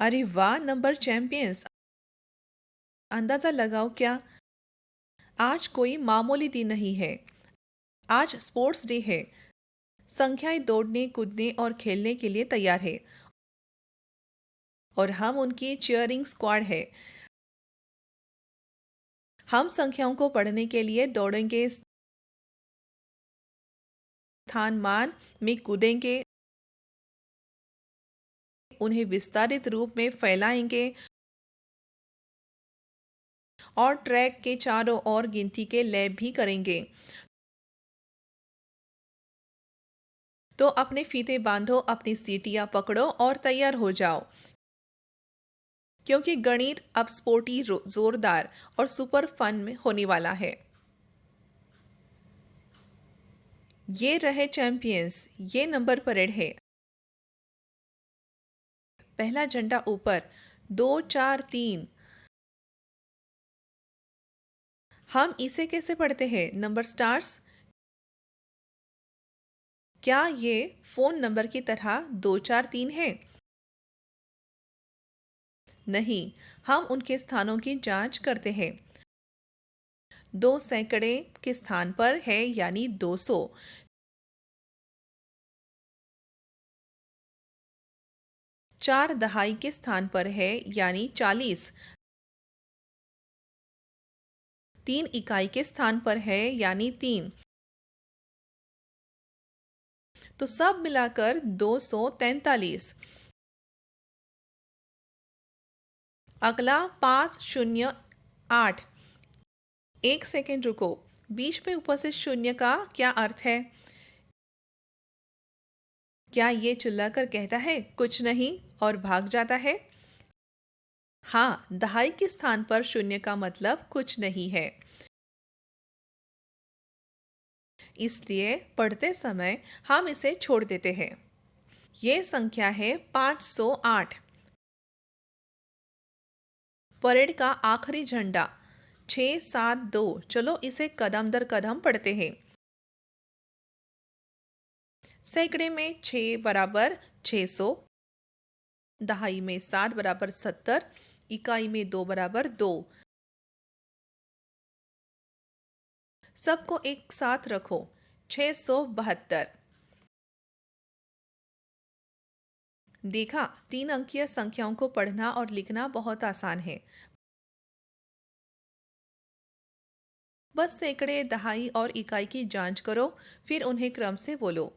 अरे वाह number champions. अंदाजा लगाओ क्या। आज कोई मामूली दिन नहीं है। आज स्पोर्ट्स डे है। संख्याएं दौड़ने कूदने और खेलने के लिए तैयार है। और हम उनकी चीयरिंग स्क्वाड है। हम संख्याओं को पढ़ने के लिए दौड़ेंगे, स्थानमान में कूदेंगे, उन्हें विस्तारित रूप में फैलाएंगे और ट्रैक के चारों ओर गिनती के लैप भी करेंगे। तो अपने फीते बांधो, अपनी सीटियां पकड़ो और तैयार हो जाओ, क्योंकि गणित अब स्पोर्टी, जोरदार और सुपर फन में होने वाला है। ये रहे चैंपियंस, ये नंबर परेड है। पहला झंडा ऊपर, 2 4 3। हम इसे कैसे पढ़ते हैं? Number stars. क्या ये फोन नंबर की तरह 2 4 3 है? नहीं, हम उनके स्थानों की जांच करते हैं। 2 सैकड़े के स्थान पर है यानी 200। 4 दहाई के स्थान पर है यानी 40। 3 इकाई के स्थान पर है यानी 3। तो सब मिलाकर 243। अगला 508। 1 सेकेंड रुको। बीच में उपस्थित शून्य का क्या अर्थ है? क्या ये चिल्लाकर कहता है कुछ नहीं और भाग जाता है? हाँ, दहाई के स्थान पर शून्य का मतलब कुछ नहीं है। इसलिए पढ़ते समय हम इसे छोड़ देते हैं। ये संख्या है 508। परेड का आखिरी झंडा 672। चलो इसे कदम दर कदम पढ़ते हैं। सैकड़े में 6 बराबर 600। दहाई में 7 बराबर 70। इकाई में 2 बराबर 2। सबको एक साथ रखो, 672। देखा, 3 अंकीय संख्याओं को पढ़ना और लिखना बहुत आसान है। बस सैकड़े, दहाई और इकाई की जांच करो, फिर उन्हें क्रम से बोलो।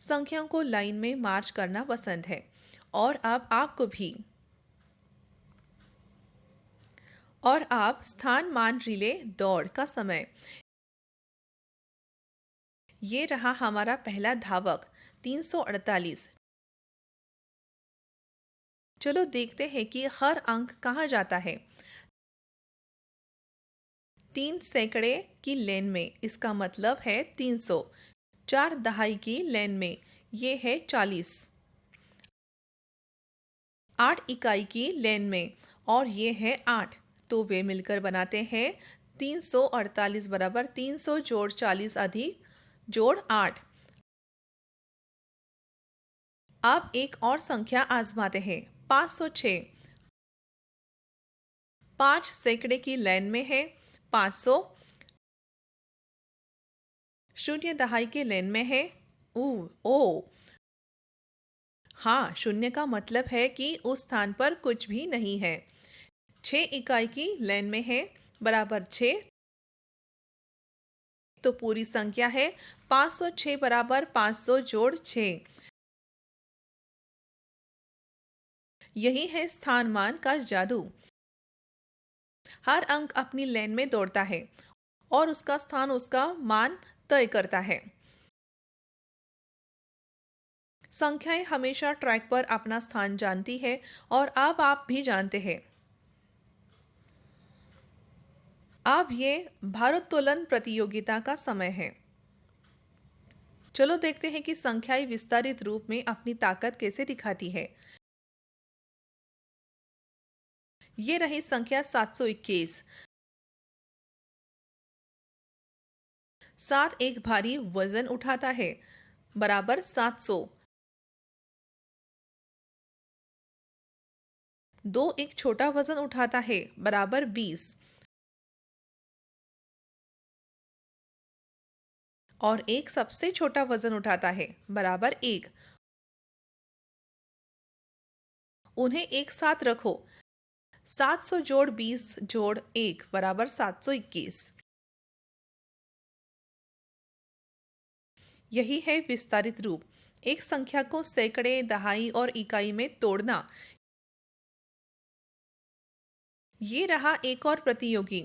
संख्याओं को लाइन में मार्च करना पसंद है, और अब आपको भी। और आप स्थान मान रिले दौड़ का समय। ये रहा हमारा पहला धावक, 348। चलो देखते हैं कि हर अंक कहाँ जाता है। 3 सैकड़े की लेन में, इसका मतलब है 300। 4 दहाई की लेन में, ये है 40। 8 इकाई की लेन में, और ये है 8। तो वे मिलकर बनाते हैं 348 बराबर 300 जोड़ 40 अधिक जोड़ 8। अब एक और संख्या आजमाते हैं, 506। 5 सैकड़े की लाइन में है 500। 0 दहाई की लाइन में है ओ ओ। हाँ, शून्य का मतलब है कि उस स्थान पर कुछ भी नहीं है। 6 इकाई की लाइन में है बराबर 6। तो पूरी संख्या है 506 बराबर 500 जोड़ 6। यही है स्थानमान का जादू। हर अंक अपनी लाइन में दौड़ता है और उसका स्थान उसका मान तय करता है। संख्याएं हमेशा ट्रैक पर अपना स्थान जानती है, और अब आप भी जानते हैं। अब ये भारोत्तोलन प्रतियोगिता का समय है। चलो देखते हैं कि संख्याएं विस्तारित रूप में अपनी ताकत कैसे दिखाती है। ये रही संख्या 721। 7 एक भारी वजन उठाता है बराबर 700। 2 एक छोटा वजन उठाता है बराबर 20। और एक सबसे छोटा वजन उठाता है बराबर 1। उन्हें एक साथ रखो। 700 जोड़ 20 जोड़ 1 बराबर 721। यही है विस्तारित रूप। एक संख्या को सैकड़े, दहाई और इकाई में तोड़ना। ये रहा एक और प्रतियोगी।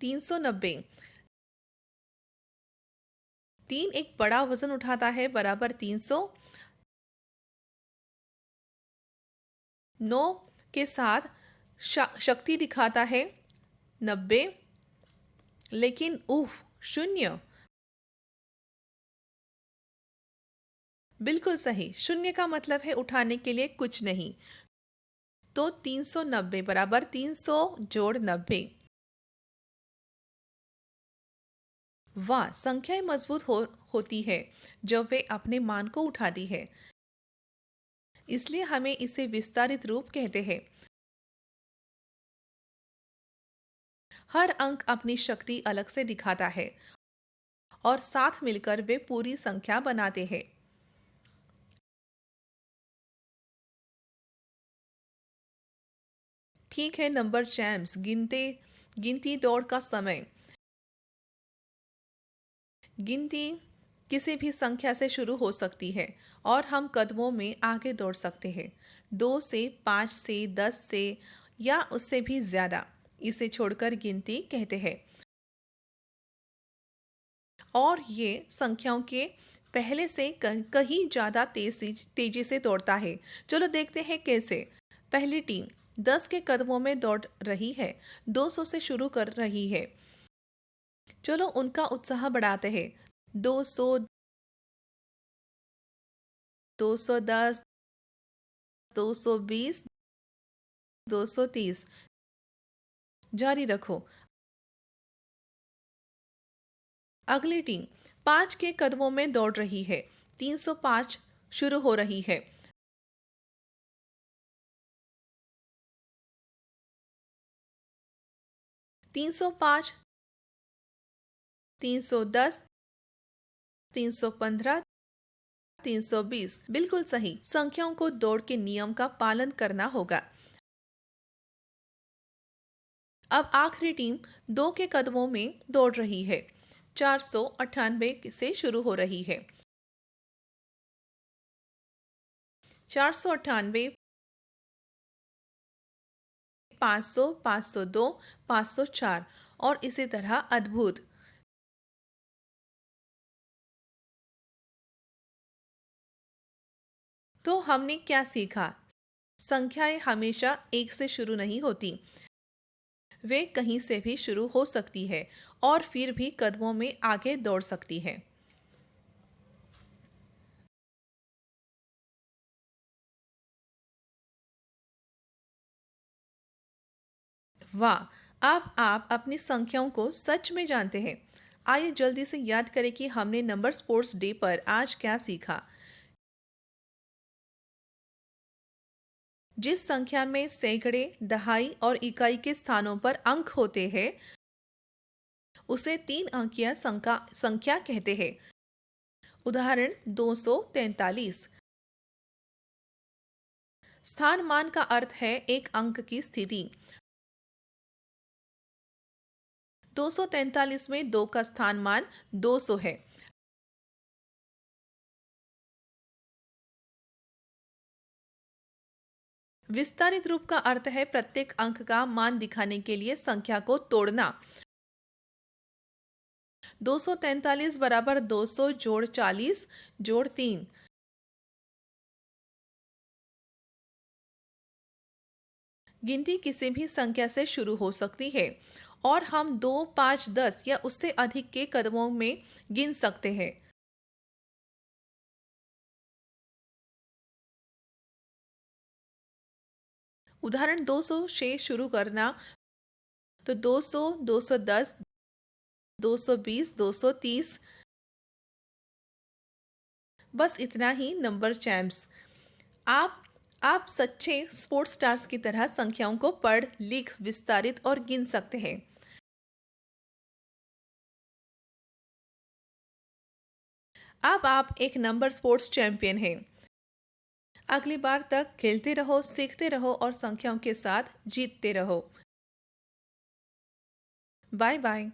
390। 3 एक बड़ा वजन उठाता है बराबर 300। 9 के साथ शक्ति दिखाता है 90। लेकिन शून्य। बिल्कुल सही, शून्य का मतलब है उठाने के लिए कुछ नहीं। तो 390 बराबर 300 जोड़ 90। वाह, संख्याएं मजबूत होती है जब वे अपने मान को उठाती है। इसलिए हमें इसे विस्तारित रूप कहते हैं। हर अंक अपनी शक्ति अलग से दिखाता है और साथ मिलकर वे पूरी संख्या बनाते हैं। ठीक है, नंबर चैम्प्स, गिनती दौड़ का समय। गिनती किसी भी संख्या से शुरू हो सकती है और हम कदमों में आगे दौड़ सकते हैं। 2 से, 5 से, 10 से या उससे भी ज्यादा। इसे छोड़कर गिनती कहते हैं। और ये संख्याओं के पहले से कहीं ज्यादा तेजी से दौड़ता है। चलो देखते हैं कैसे। पहली टीम 10 के कदमों में दौड़ रही है, 200 से शुरू कर रही है। चलो उनका उत्साह बढ़ाते हैं। 200, 210, 220, 230। जारी रखो। अगली टीम 5 के कदमों में दौड़ रही है, 305 शुरू हो रही है। 305, 310, 315, 320। बिल्कुल सही, संख्याओं को दौड़ के नियम का पालन करना होगा। अब आखिरी टीम 2 के कदमों में दौड़ रही है, 498 से शुरू हो रही है। 498, 500, 502, 504 और इसी तरह अद्भुत। तो हमने क्या सीखा? संख्याएं हमेशा एक से शुरू नहीं होती। वे कहीं से भी शुरू हो सकती है और फिर भी कदमों में आगे दौड़ सकती है। वाह, अब आप अपनी संख्याओं को सच में जानते हैं। आइए जल्दी से याद करें कि हमने नंबर स्पोर्ट्स डे पर आज क्या सीखा। जिस संख्या में सैकड़े, दहाई और इकाई के स्थानों पर अंक होते हैं उसे 3 अंकीय संख्या कहते हैं। उदाहरण 243। स्थान मान का अर्थ है एक अंक की स्थिति। 243 में 2 का स्थान मान 200 है। विस्तारित रूप का अर्थ है प्रत्येक अंक का मान दिखाने के लिए संख्या को तोड़ना। 243 बराबर 200 जोड़ 40 जोड़ 3। गिनती किसी भी संख्या से शुरू हो सकती है और हम 2, 5, 10 या उससे अधिक के कदमों में गिन सकते हैं। उदाहरण 200 से शुरू करना तो 200, 210, 220, 230, बस इतना ही नंबर चैम्प्स। आप आप सच्चे स्पोर्ट्स स्टार्स की तरह संख्याओं को पढ़ लिख विस्तारित और गिन सकते हैं। अब आप एक नंबर स्पोर्ट्स चैंपियन हैं। अगली बार तक खेलते रहो, सीखते रहो और संख्याओं के साथ जीतते रहो। Bye bye.